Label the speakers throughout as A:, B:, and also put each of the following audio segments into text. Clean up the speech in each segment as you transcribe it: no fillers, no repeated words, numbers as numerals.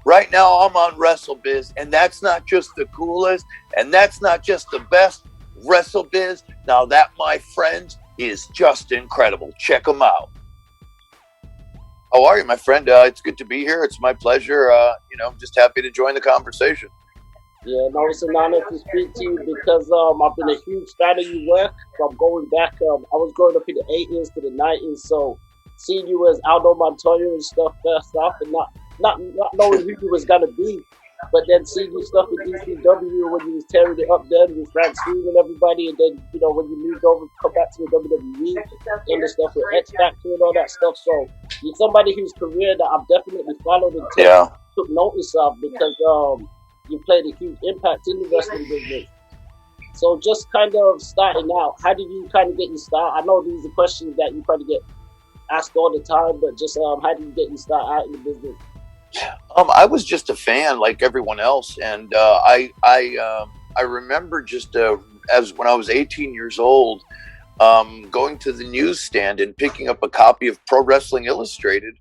A: Right now, I'm on WrestleBIZ, and that's not just the coolest, and that's not just the best. WrestleBIZ, now that, my friends, is just incredible. Check them out. How are you, my friend? It's good to be here. It's my pleasure. I'm just happy to join the conversation.
B: Yeah, no, it's an honor to speak to you because I've been a huge fan of your work from going back. I was growing up in the 80s to the 90s, so seeing you as Aldo Montoya and stuff first off, and not knowing who you was gonna be, but then seeing you stuff in ECW when you was tearing it up then with Frank Steve and everybody, and then when you moved over, come back to the WWE and the stuff with X Factor and all that stuff. So you're somebody whose career that I've definitely followed and took notice of because you played a huge impact in the wrestling business. So just kind of starting out, how did you kind of get your start? I know these are questions that you probably get asked all the time, but just how did you get your start out in the business?
A: I was just a fan like everyone else, and I remember just as when I was 18 years old, going to the newsstand and picking up a copy of Pro Wrestling Illustrated,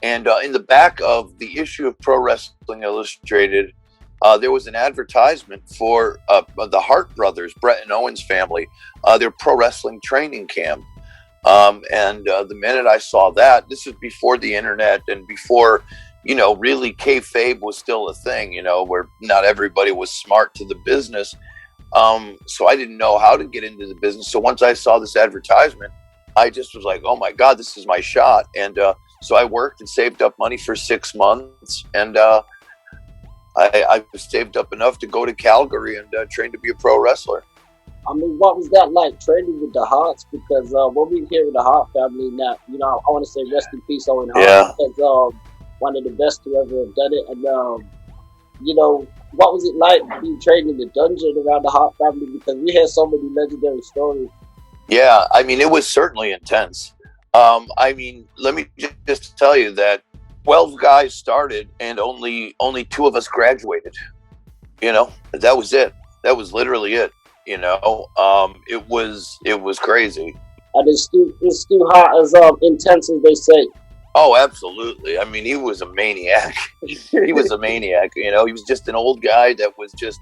A: and in the back of the issue of Pro Wrestling Illustrated, there was an advertisement for the Hart brothers, Brett and Owen's family, their pro wrestling training camp. And the minute I saw that, this was before the internet and before, really kayfabe was still a thing, where not everybody was smart to the business. So I didn't know how to get into the business. So once I saw this advertisement, I just was like, oh my God, this is my shot. And so I worked and saved up money for 6 months. And I saved up enough to go to Calgary and train to be a pro wrestler.
B: I mean, what was that like training with the Harts? Because when we hear the Hart family now, I want to say rest in peace, Owen Hart, because one of the best to ever have done it. And what was it like being trained in the dungeon around the Hart family? Because we hear so many legendary stories.
A: Yeah, I mean, it was certainly intense. Let me just tell you that 12 guys started and only 2 of us graduated. That was it. That was literally it. It was crazy.
B: And it's still hot as intense as they say.
A: Oh, absolutely. I mean, he was a maniac. He was a maniac. He was just an old guy that was just,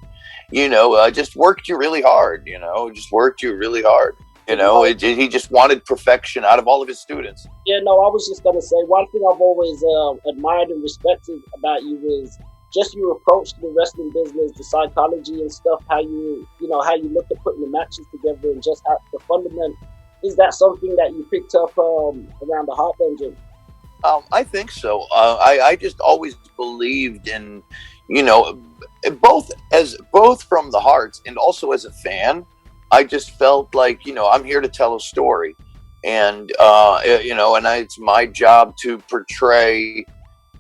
A: just worked you really hard. Just worked you really hard. He just wanted perfection out of all of his students.
B: Yeah, no, I was just gonna say one thing I've always admired and respected about you is just your approach to the wrestling business, the psychology and stuff. How you look at putting the matches together and just how the fundament. Is that something that you picked up around the Hart Dungeon?
A: I think so. I just always believed in, both from the Harts and also as a fan. I just felt like, I'm here to tell a story, and it's my job to portray.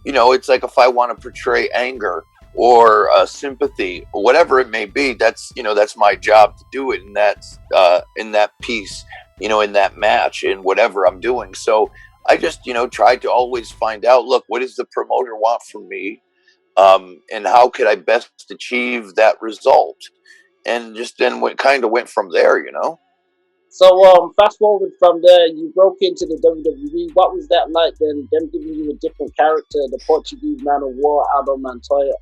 A: It's like if I want to portray anger or sympathy or whatever it may be, that's my job to do it in that piece, in that match, in whatever I'm doing. So I just, tried to always find out, look, what does the promoter want from me? And how could I best achieve that result? And just then kind of went from there,
B: So fast forward from there, you broke into the WWE. What was that like then, them giving you a different character, the Portuguese Man of War, Aldo Montoya?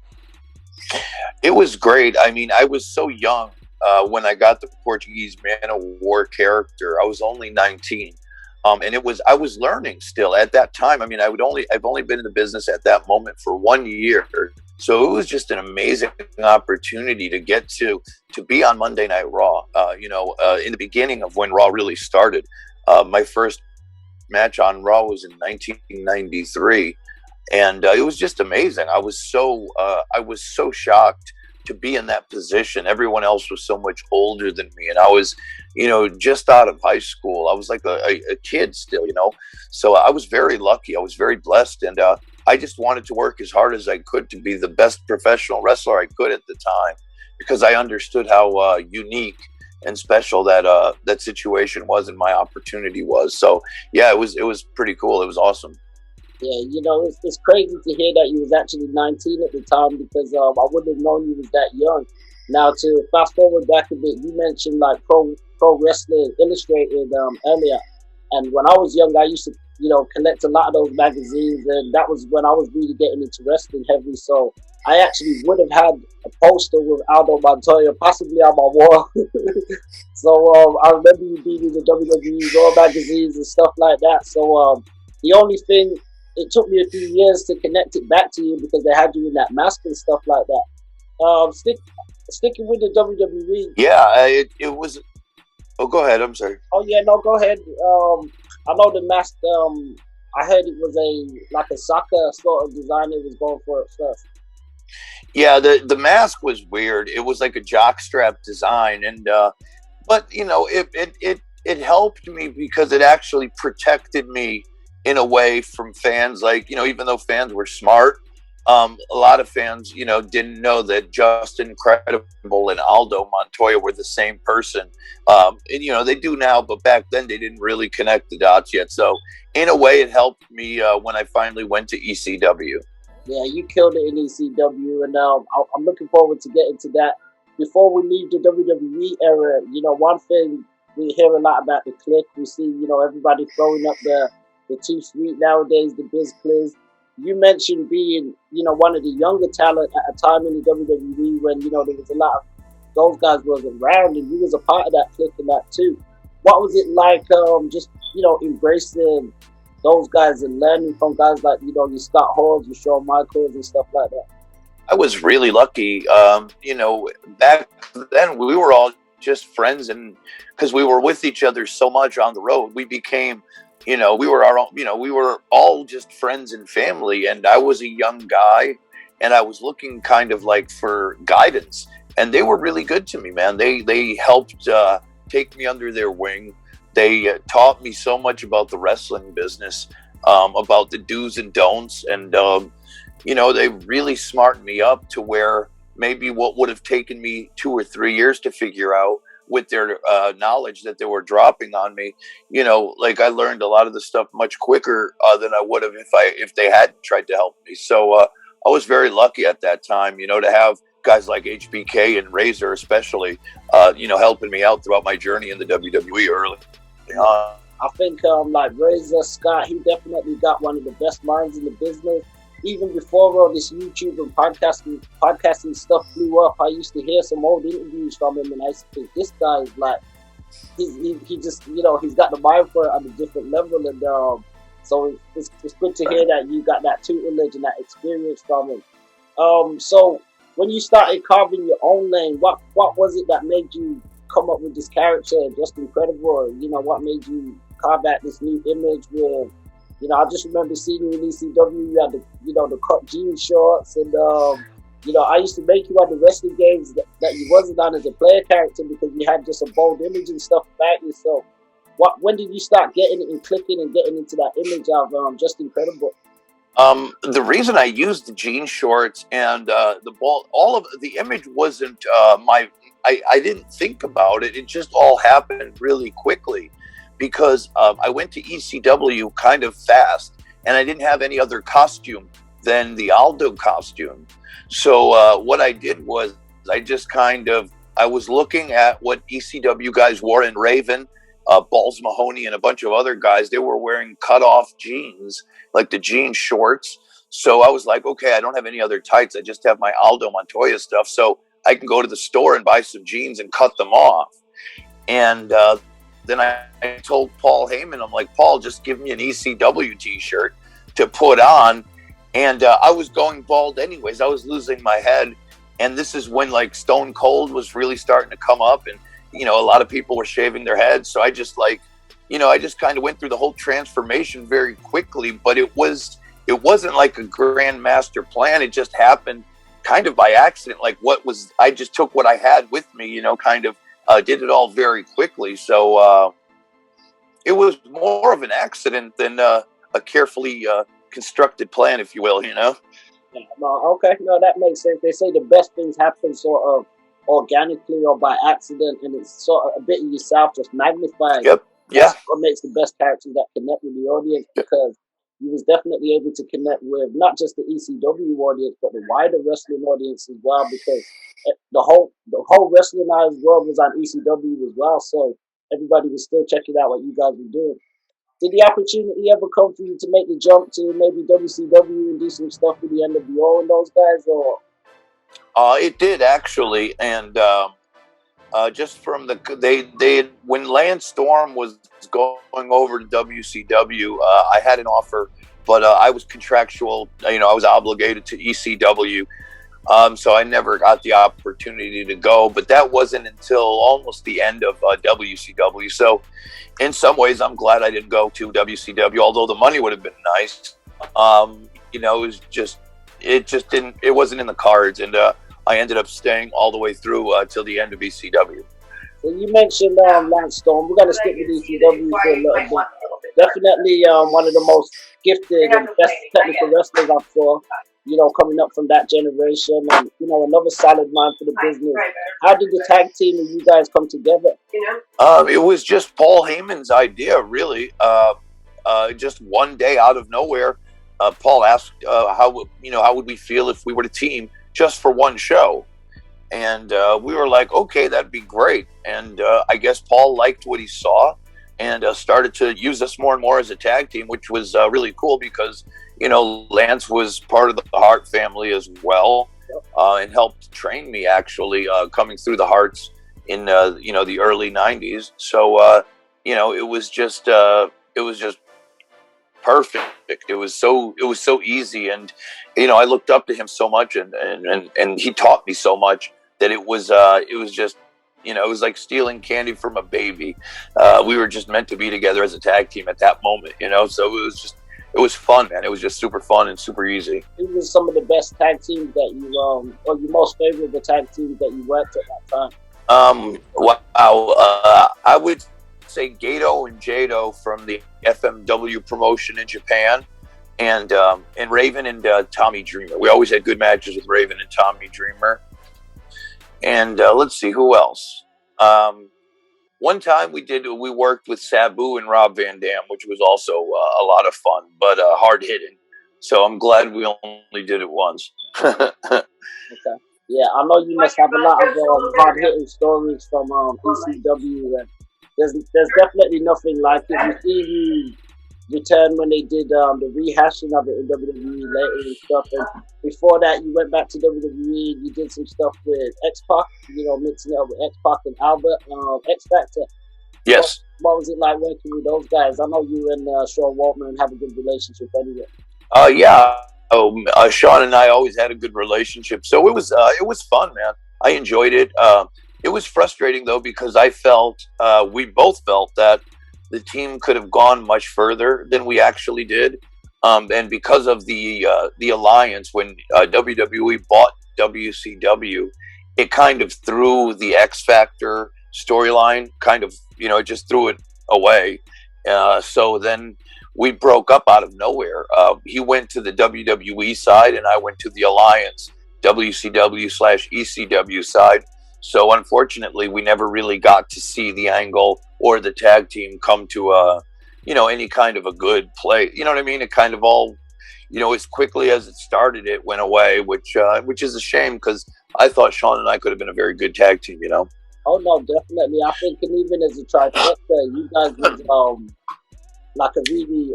A: It was great. I mean, I was so young when I got the Portuguese Man of War character. I was only 19. And I was learning still at that time. I mean, I've only been in the business at that moment for 1 year. So it was just an amazing opportunity to get to be on Monday Night Raw, in the beginning of when Raw really started. My first match on Raw was in 1993. And it was just amazing. I was so shocked to be in that position. Everyone else was so much older than me, and I was, just out of high school. I was like a kid still, So I was very lucky. I was very blessed, and I just wanted to work as hard as I could to be the best professional wrestler I could at the time, because I understood how unique and special that that situation was and my opportunity was. So yeah, it was pretty cool. It was awesome.
B: Yeah, you know, it's crazy to hear that you was actually 19 at the time, because I wouldn't have known you was that young. Now, to fast forward back a bit, you mentioned like Pro Wrestling Illustrated earlier, and when I was young, I used to, you know, collect a lot of those magazines, and that was when I was really getting into wrestling heavy. So I actually would have had a poster with Aldo Montoya possibly on my wall. So I remember you being in the WWE Raw magazines and stuff like that. So the only thing, it took me a few years to connect it back to you because they had you in that mask and stuff like that. Sticking with the WWE.
A: Yeah, it was. Oh, go ahead. I'm sorry.
B: Oh yeah, no, go ahead. I know the mask. I heard it was like a soccer sort of design it was going for at first.
A: Yeah, the mask was weird. It was like a jockstrap design, and but you know, it helped me because it actually protected me in a way from fans. Like, you know, even though fans were smart, a lot of fans, you know, didn't know that Justin Credible and Aldo Montoya were the same person. And you know, they do now, but back then they didn't really connect the dots yet. So in a way, it helped me when I finally went to ECW.
B: Yeah, you killed it in ECW, and I'm looking forward to getting to that. Before we leave the WWE era, you know, one thing we hear a lot about the Kliq. We see, you know, everybody throwing up the Too Sweet nowadays, the Biz Cliz. You mentioned being, you know, one of the younger talent at a time in the WWE when, you know, there was a lot of those guys wasn't around, and you was a part of that Kliq and that too. What was it like, just, you know, embracing those guys and learning from guys like, you know, your Scott Halls, your Shawn Michaels and stuff like that?
A: I was really lucky. You know, back then we were all just friends, and because we were with each other so much on the road, we became, you know, we were our own, you know, we were all just friends and family. And I was a young guy, and I was looking kind of like for guidance, and they were really good to me, man. They helped take me under their wing. They taught me so much about the wrestling business, about the do's and don'ts, and you know, they really smartened me up to where maybe what would have taken me 2 or 3 years to figure out, with their knowledge that they were dropping on me, you know, like I learned a lot of the stuff much quicker than I would have if they hadn't tried to help me. So I was very lucky at that time, you know, to have guys like HBK and Razor especially, you know, helping me out throughout my journey in the WWE early on.
B: I think like Razor Scott, he definitely got one of the best minds in the business. Even before all this YouTube and podcasting stuff blew up, I used to hear some old interviews from him, and I used to think this guy is like, he just, you know, he's got the mind for it on a different level, and so it's good to hear that you got that tutelage and that experience from him. So when you started carving your own lane, what was it that made you come up with this character, Just Incredible? You know, what made you carve out this new image with, you know, I just remember seeing you in ECW, you had the, you know, the cut jean shorts, and you know, I used to make you on the wrestling games that you wasn't on as a player character because you had just a bold image and stuff about you. So when did you start getting it and clicking and getting into that image of Just Incredible?
A: The reason I used the jean shorts and the ball, all of the image wasn't I didn't think about it. It just all happened really quickly because I went to ECW kind of fast, and I didn't have any other costume than the Aldo costume. So what I did was I was looking at what ECW guys wore in Raven, Balls Mahoney, and a bunch of other guys. They were wearing cut-off jeans, like the jean shorts. So I was like, okay, I don't have any other tights. I just have my Aldo Montoya stuff. So I can go to the store and buy some jeans and cut them off. And then I told Paul Heyman, I'm like, Paul, just give me an ECW t-shirt to put on. And I was going bald anyways. I was losing my head. And this is when like Stone Cold was really starting to come up, and, you know, a lot of people were shaving their heads. So I just like, you know, I just kind of went through the whole transformation very quickly, but it wasn't like a grand master plan. It just happened kind of by accident. Like I just took what I had with me, you know, kind of did it all very quickly. So it was more of an accident than a carefully constructed plan, if you will, you know?
B: No, okay, no, that makes sense. They say the best things happen sort of organically or by accident, and it's sort of a bit of yourself just magnified.
A: Yep. Yeah.
B: That's what makes the best characters that connect with the audience, because he was definitely able to connect with not just the ECW audience, but the wider wrestling audience as well, because the whole wrestling world was on ECW as well, so everybody was still checking out what you guys were doing. Did the opportunity ever come for you to make the jump to maybe WCW and do some stuff with the NWO and those guys, or?
A: It did actually, and just from when Lance Storm was going over to WCW, I had an offer, but I was contractual. I was obligated to ECW, so I never got the opportunity to go. But that wasn't until almost the end of WCW. So, in some ways, I'm glad I didn't go to WCW. Although the money would have been nice, it wasn't in the cards, and I ended up staying all the way through till the end of ECW.
B: So you mentioned Lance Storm. We're going to stick with ECW for a little bit. Definitely one of the most gifted and best technical wrestlers I saw, coming up from that generation, and, another solid man for the business. How did the tag team and you guys come together?
A: It was just Paul Heyman's idea, really. Just one day out of nowhere, Paul asked, how would we feel if we were a team just for one show? And we were like, okay, that'd be great. And I guess Paul liked what he saw and started to use us more and more as a tag team, which was really cool because, Lance was part of the Hart family as well, and helped train me actually coming through the Harts in, the early 90s. So, it was just perfect. It was so easy, and I looked up to him so much, and he taught me so much that it was just it was like stealing candy from a baby. We were just meant to be together as a tag team at that moment, so it was fun, man. It was just super fun and super easy.
B: Who was some of the best tag teams that you or your most favorite tag teams that you worked at that time?
A: Wow. I would say Gato and Jado from the FMW promotion in Japan, and Raven and Tommy Dreamer. We always had good matches with Raven and Tommy Dreamer. And let's see who else. One time we worked with Sabu and Rob Van Dam, which was also a lot of fun, but hard hitting. So I'm glad we only did it once.
B: Okay. Yeah, I know you must have a lot of hard hitting stories from ECW. There's definitely nothing like it. We see you return when they did the rehashing of it in WWE later and stuff. And before that, you went back to WWE. You did some stuff with X-Pac, mixing it up with X-Pac and Albert, X Factor.
A: Yes.
B: What was it like working with those guys? I know you and Sean Waltman have a good relationship anyway.
A: Yeah. Sean and I always had a good relationship, so it was fun, man. I enjoyed it. It was frustrating though because we both felt that the team could have gone much further than we actually did, and because of the alliance when WWE bought WCW, it kind of threw the X Factor storyline. It just threw it away. So then we broke up out of nowhere. He went to the WWE side, and I went to the alliance WCW/ECW side. So unfortunately, we never really got to see the angle or the tag team come to any kind of a good play. You know what I mean? It kind of all, as quickly as it started, it went away, which is a shame because I thought Sean and I could have been a very good tag team.
B: Oh no, definitely. I think, and even as a trifecta, you guys was like a really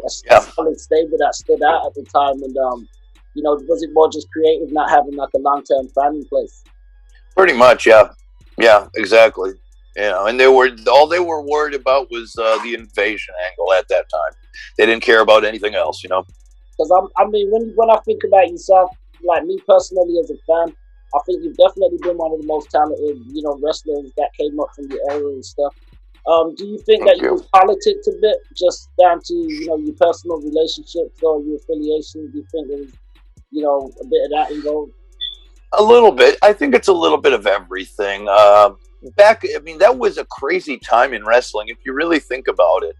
B: solid stable that stood out at the time. And was it more just creative, not having like a long-term plan in place?
A: Pretty much, yeah, exactly. And all they were worried about was the invasion angle at that time. They didn't care about anything else,
B: Because when I think about yourself, like me personally as a fan, I think you've definitely been one of the most talented, wrestlers that came up from your era and stuff. Do you think that you was politics a bit, just down to your personal relationships or your affiliations? Do you think there was a bit of that involved?
A: A little bit. I think it's a little bit of everything. That was a crazy time in wrestling if you really think about it.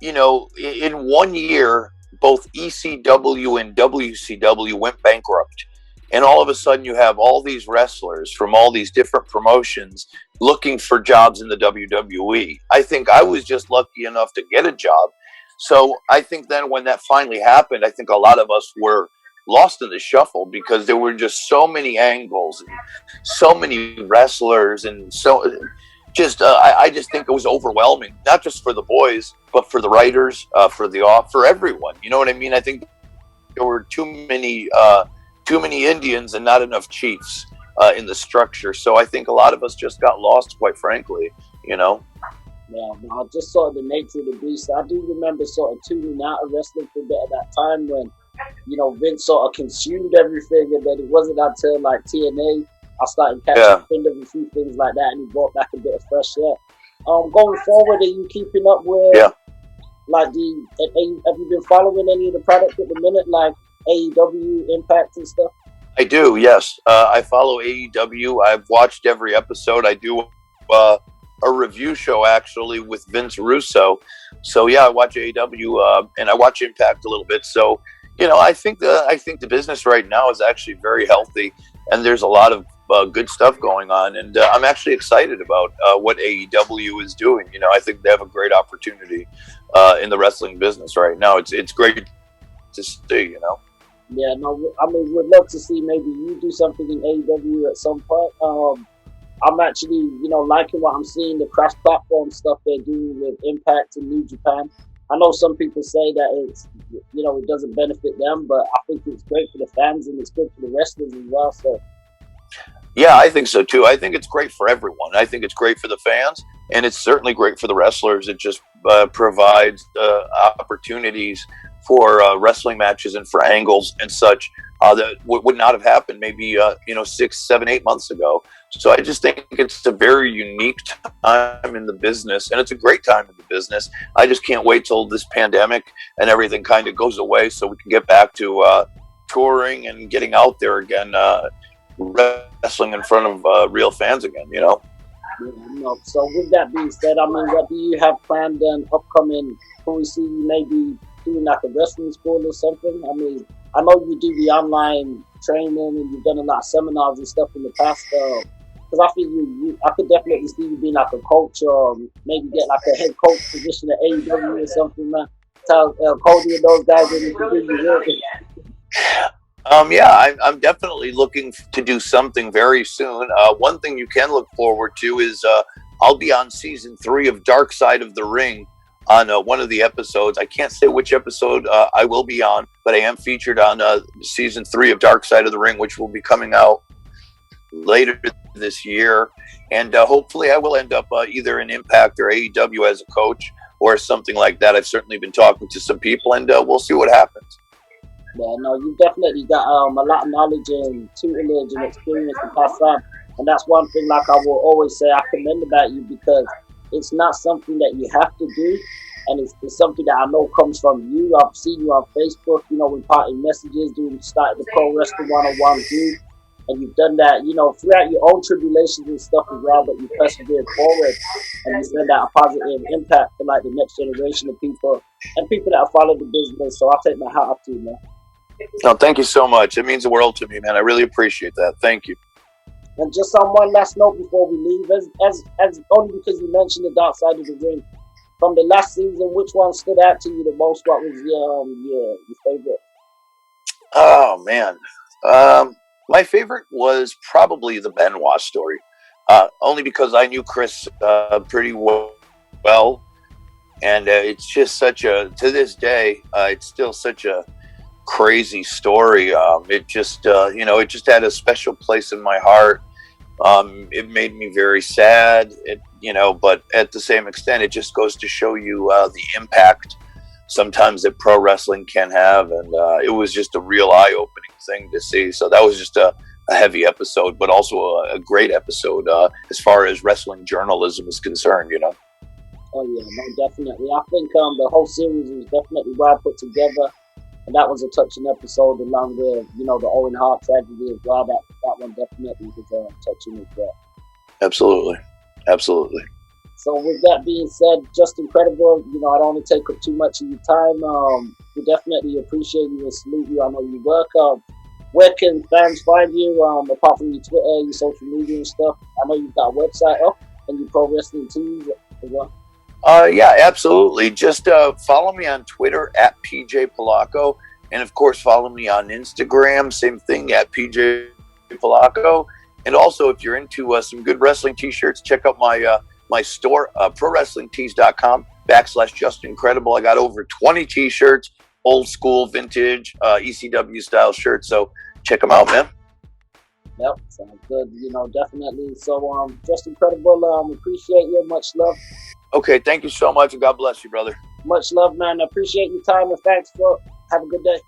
A: In 1 year, both ECW and WCW went bankrupt. And all of a sudden you have all these wrestlers from all these different promotions looking for jobs in the WWE. I think I was just lucky enough to get a job. So I think then when that finally happened, I think a lot of us were lost in the shuffle because there were just so many angles and so many wrestlers, and so I just think it was overwhelming, not just for the boys, but for the writers, for everyone. You know what I mean? I think there were too many Indians and not enough chiefs in the structure. So I think a lot of us just got lost, quite frankly. You know.
B: Yeah, no, just sort of the nature of the beast. I do remember sort of tuning out of wrestling for a bit at that time when, you know, Vince sort of consumed everything, and then it wasn't until like TNA I started catching wind of a few things like that, and he brought back a bit of fresh air. Going forward, are you keeping up with like have you been following any of the products at the minute, like AEW, Impact and stuff?
A: I do, yes. I follow AEW. I've watched every episode. I do a review show actually with Vince Russo. So yeah, I watch AEW and I watch Impact a little bit. So, you know, I think the business right now is actually very healthy, and there's a lot of good stuff going on, and I'm actually excited about what AEW is doing. You know, I think they have a great opportunity in the wrestling business right now. It's great to see, you know.
B: Yeah, no, I mean, we'd love to see maybe you do something in AEW at some point. I'm actually, you know, liking what I'm seeing, the cross-platform stuff they're doing with Impact and New Japan. I know some people say that it's, you know, it doesn't benefit them, but I think it's great for the fans and it's good for the wrestlers as well. So,
A: yeah, I think so too. I think it's great for everyone. I think it's great for the fans, and it's certainly great for the wrestlers. It just provides opportunities for wrestling matches and for angles and such that would not have happened maybe 6, 7, 8 months ago. So I just think it's a very unique time in the business, and it's a great time in the business. I just can't wait till this pandemic and everything kind of goes away so we can get back to touring and getting out there again, wrestling in front of real fans again, you know.
B: No. So with that being said, I mean, what do you have planned and upcoming? Can we see you maybe doing like a wrestling school or something? I mean, I know you do the online training and you've done a lot of seminars and stuff in the past. Because I think I could definitely see you being like a coach, or maybe get like a head coach position at AEW or something, man. Tell Cody and those guys that you can do your work.
A: Yeah, I'm definitely looking to do something very soon. One thing you can look forward to is I'll be on season 3 of Dark Side of the Ring on one of the episodes. I can't say which episode I will be on, but I am featured on season 3 of Dark Side of the Ring, which will be coming out later this year. And hopefully I will end up either in Impact or AEW as a coach or something like that. I've certainly been talking to some people, and we'll see what happens.
B: Yeah, no, you've definitely got a lot of knowledge and tutelage and experience to pass on. And that's one thing, like I will always say, I commend about you, because it's not something that you have to do. And it's something that I know comes from you. I've seen you on Facebook, you know, with parting messages, started the Pro Wrestling 101 group. And you've done that, you know, throughout your own tribulations and stuff as well, but you persevered forward and you send out a positive impact for like the next generation of people and people that follow the business. So I'll take my hat off to you, man.
A: No, thank you so much. It means the world to me, man. I really appreciate that. Thank you.
B: And just on one last note before we leave, as only because you mentioned the Dark Side of the Ring, from the last season, which one stood out to you the most? What was your favorite?
A: Oh man, my favorite was probably the Benoit story, only because I knew Chris pretty well, and it's just such a, to this day, it's still such a crazy story. It just it just had a special place in my heart. It made me very sad, but at the same extent, it just goes to show you the impact sometimes that pro wrestling can have, and it was just a real eye-opening thing to see. So that was just a heavy episode, but also a great episode as far as wrestling journalism is concerned.
B: Oh yeah, no, definitely. I think the whole series was definitely well put together. And that was a touching episode, along with, the Owen Hart tragedy as well. That one definitely was touching as well.
A: Absolutely. Absolutely.
B: So with that being said, just incredible. I don't want to take up too much of your time. We definitely appreciate you and salute you. I know you work. where can fans find you? Apart from your Twitter, your social media and stuff. I know you've got a website up and your pro wrestling teams as well.
A: Yeah, absolutely. Just follow me on Twitter at PJ Polaco, and of course follow me on Instagram. Same thing at PJ Polaco. And also, if you're into some good wrestling T-shirts, check out my store, ProWrestlingTees.com/Just Incredible. I got over 20 T-shirts, old school, vintage, ECW style shirts. So check them out, man.
B: Yep, sounds good. Definitely. So, Just Incredible. Appreciate you. Much love.
A: Okay, thank you so much, and God bless you, brother.
B: Much love, man. I appreciate your time, and thanks for. Have a good day.